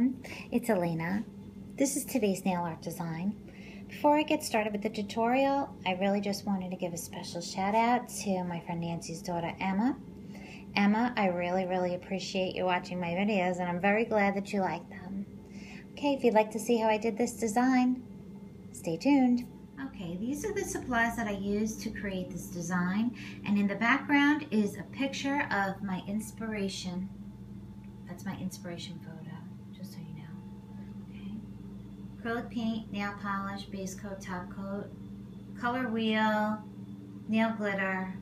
everyone, it's Elena. This is today's nail art design. Before I get started with the tutorial, I really just wanted to give a special shout out to my friend Nancy's daughter Emma. Emma, I really appreciate you watching my videos and I'm very glad that you like them. Okay, if you'd like to see how I did this design, stay tuned. Okay, these are the supplies that I used to create this design, and in the background is a picture of my inspiration. That's my inspiration photo, just so you know. Okay. Acrylic paint, nail polish, base coat, top coat, color wheel, nail glitter,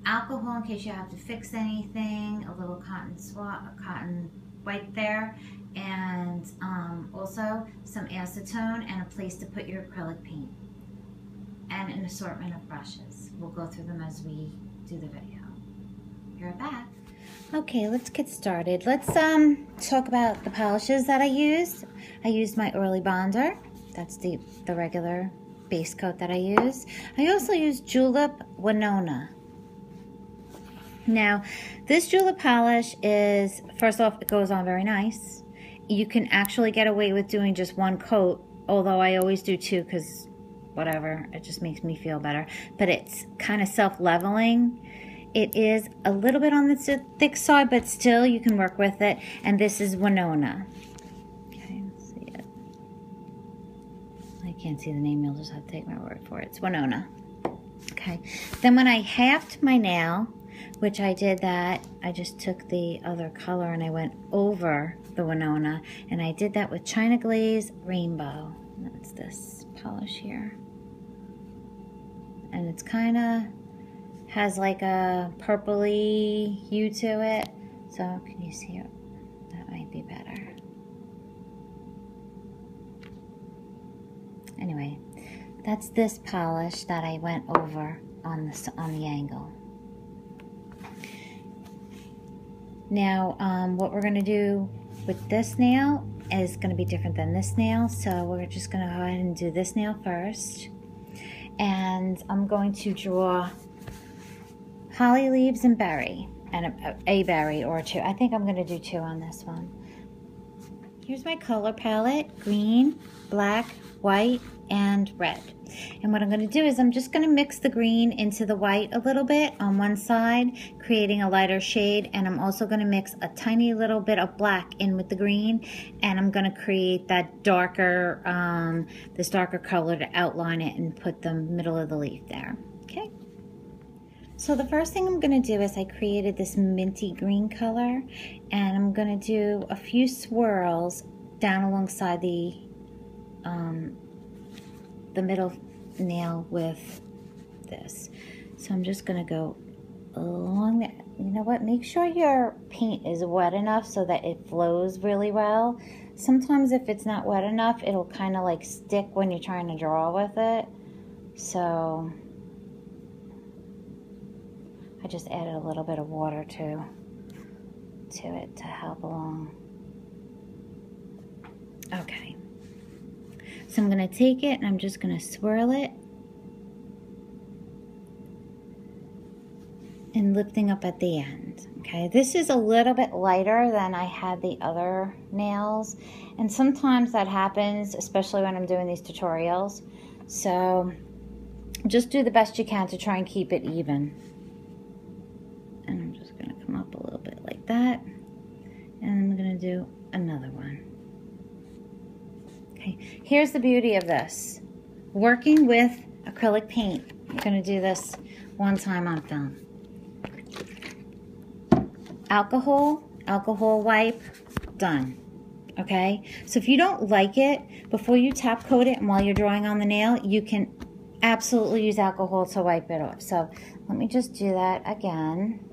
alcohol in case you have to fix anything, a little cotton wipe there, and also some acetone and a place to put your acrylic paint, and an assortment of brushes. We'll go through them as we do the video. Be right back. Okay, let's get started. Let's talk about the polishes that I used. I used my Orly bonder. That's the regular base coat that I use. I also used julep Winona. Now, this julep polish is, first off, it goes on very nice. You can actually get away with doing just one coat, although I always do two because whatever, it just makes me feel better. But it's kind of self-leveling. It is a little bit on the thick side, but still you can work with it. And this is Winona. Okay, let's see it. I can't see the name, you'll just have to take my word for it. It's Winona. Okay, then when I halved my nail, which I did that, I just took the other color and I went over the Winona, and I did that with China Glaze Rainbow. That's this polish here. And it's kind of has like a purpley hue to it. So can you see it? That might be better. Anyway, that's this polish that I went over on the angle. Now, what we're going to do with this nail is going to be different than this nail. So we're just going to go ahead and do this nail first. And I'm going to draw holly leaves and berry, and a berry or two. I think I'm going to do two on this one. Here's my color palette: green, black, white, and red. And what I'm going to do is I'm just going to mix the green into the white a little bit on one side, creating a lighter shade, and I'm also going to mix a tiny little bit of black in with the green, and I'm going to create that darker, this darker color to outline it and put the middle of the leaf there. Okay. So the first thing I'm going to do is I created this minty green color, and I'm going to do a few swirls down alongside the middle nail with this. So I'm just going to go along that. You know what? Make sure your paint is wet enough so that it flows really well. Sometimes if it's not wet enough, it'll kind of like stick when you're trying to draw with it. So I just added a little bit of water to it to help along. Okay. So I'm going to take it and I'm just going to swirl it and lifting up at the end. Okay, this is a little bit lighter than I had the other nails, and sometimes that happens, especially when I'm doing these tutorials. So just do the best you can to try and keep it even. And I'm just going to come up a little bit like that, and I'm going to do another one. Okay, here's the beauty of this. Working with acrylic paint. I'm going to do this one time on film. Alcohol wipe, done. Okay, so if you don't like it, before you top coat it and while you're drawing on the nail, you can absolutely use alcohol to wipe it off. So let me just do that again.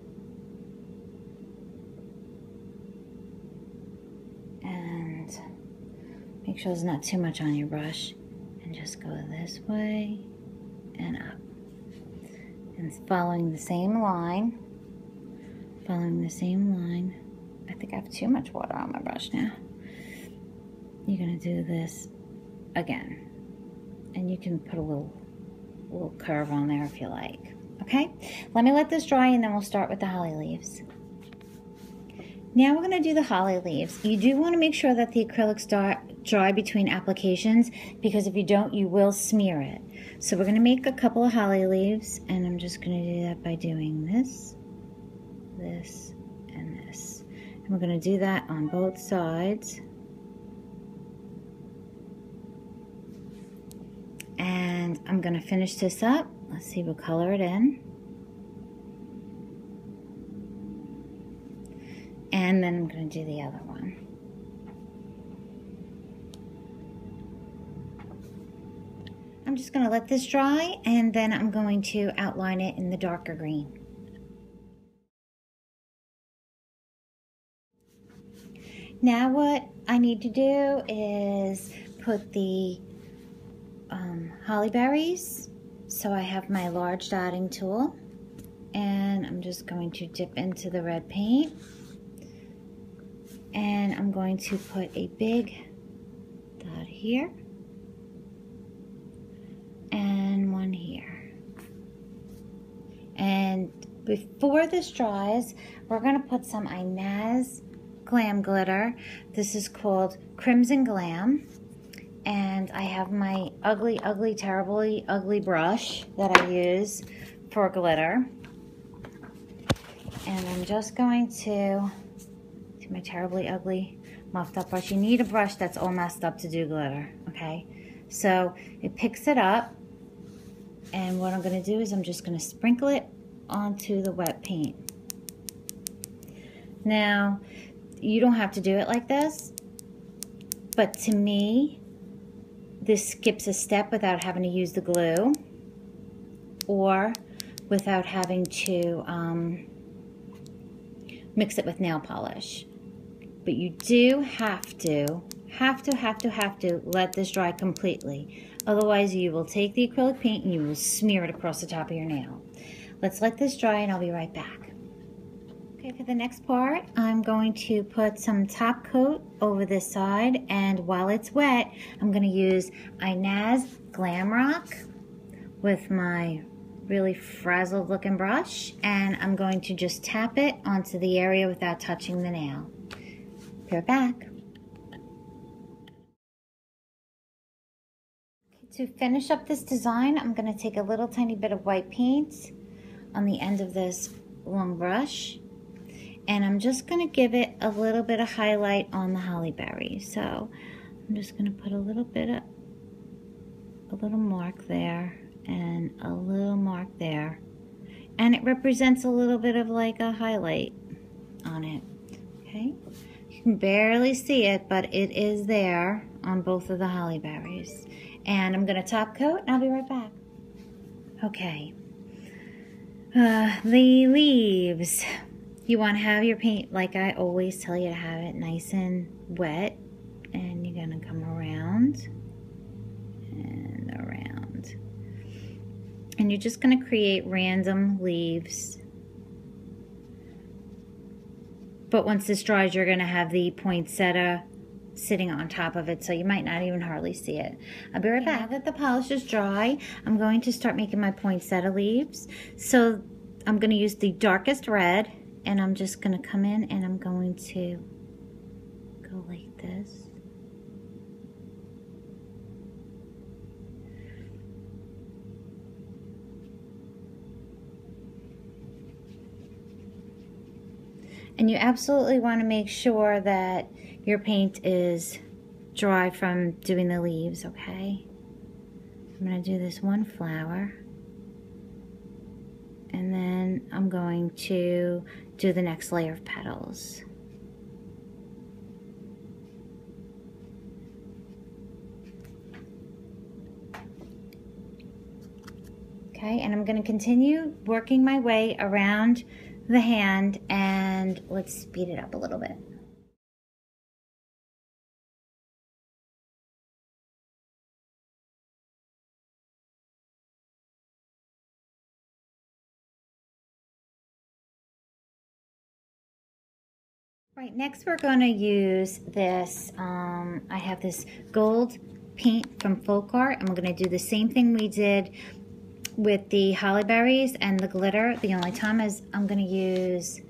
Make sure there's not too much on your brush, and just go this way and up. And following the same line. I think I have too much water on my brush now. You're going to do this again. And you can put a little curve on there if you like. Okay? Let me let this dry and then we'll start with the holly leaves. Now we're going to do the holly leaves. You do want to make sure that the acrylics dry between applications, because if you don't, you will smear it. So we're going to make a couple of holly leaves, and I'm just going to do that by doing this, this, and this. And we're going to do that on both sides. And I'm going to finish this up. Let's see, we'll color it in. And then I'm going to do the other one. I'm just going to let this dry, and then I'm going to outline it in the darker green. Now what I need to do is put the holly berries. So I have my large dotting tool, and I'm just going to dip into the red paint. And I'm going to put a big dot here and one here. And before this dries, we're going to put some Inaz Glam glitter. This is called Crimson Glam. And I have my ugly, terribly ugly brush that I use for glitter. And I'm just going to my terribly ugly muffed up brush. You need a brush that's all messed up to do glitter, okay? So it picks it up, and what I'm going to do is I'm just going to sprinkle it onto the wet paint. Now, you don't have to do it like this, but to me, this skips a step without having to use the glue or without having to mix it with nail polish. But you do have to let this dry completely. Otherwise, you will take the acrylic paint and you will smear it across the top of your nail. Let's let this dry, and I'll be right back. Okay, for the next part, I'm going to put some top coat over this side, and while it's wet, I'm going to use Inaz Glam Rock with my really frazzled looking brush, and I'm going to just tap it onto the area without touching the nail. Be right back. To finish up this design, I'm going to take a little tiny bit of white paint on the end of this long brush, and I'm just going to give it a little bit of highlight on the holly berry. So I'm just going to put a little mark there and a little mark there, and it represents a little bit of like a highlight on it. Okay, you can barely see it, but it is there on both of the holly berries. And I'm going to top coat, and I'll be right back. Okay, the leaves. You want to have your paint, like I always tell you, to have it nice and wet, and you're going to come around and around, and you're just going to create random leaves. But once this dries, you're going to have the poinsettia sitting on top of it, so you might not even hardly see it. I'll be right back. Now that the polish is dry, I'm going to start making my poinsettia leaves. So I'm going to use the darkest red, and I'm just going to come in and I'm going to go like this. And you absolutely want to make sure that your paint is dry from doing the leaves, okay? I'm going to do this one flower, and then I'm going to do the next layer of petals. Okay, and I'm going to continue working my way around the hand, and let's speed it up a little bit. Right, next we're going to use this, I have this gold paint from Folk Art, and we're going to do the same thing we did with the holly berries and the glitter. The only time is I'm going to use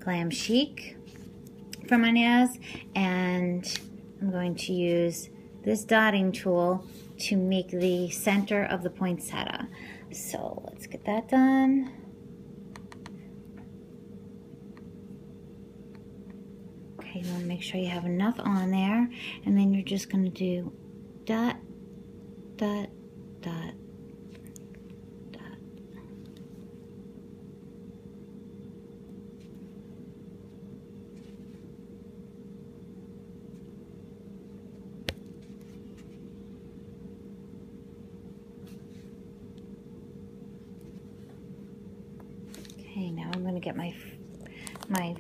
Glam Chic, from Inaz, and I'm going to use this dotting tool to make the center of the poinsettia. So let's get that done. Okay, you want to make sure you have enough on there, and then you're just going to do dot, dot, dot, dot. Okay, now I'm going to get my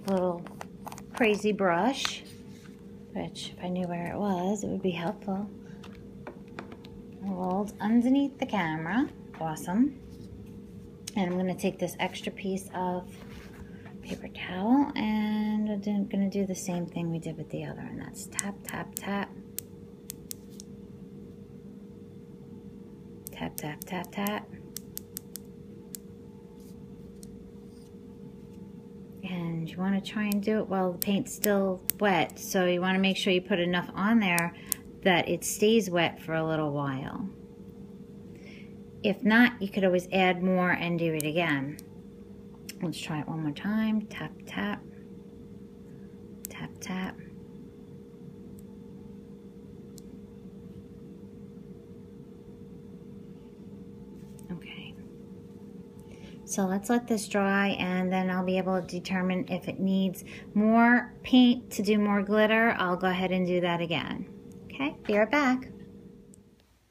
little crazy brush, which if I knew where it was, it would be helpful. Rolled underneath the camera. Awesome. And I'm going to take this extra piece of paper towel, and I'm going to do the same thing we did with the other, and that's tap, tap, tap. Tap, tap, tap, tap. And you want to try and do it while the paint's still wet, so you want to make sure you put enough on there that it stays wet for a little while. If not, you could always add more and do it again. Let's try it one more time. Tap, tap. Tap, tap. Okay. So let's let this dry, and then I'll be able to determine if it needs more paint to do more glitter. I'll go ahead and do that again. Okay, be right back.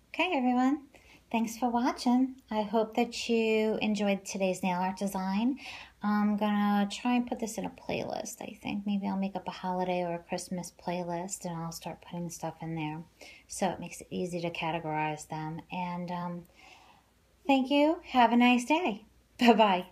Okay, everyone. Thanks for watching. I hope that you enjoyed today's nail art design. I'm gonna try and put this in a playlist, I think. Maybe I'll make up a holiday or a Christmas playlist, and I'll start putting stuff in there, so it makes it easy to categorize them. And thank you. Have a nice day. Bye-bye.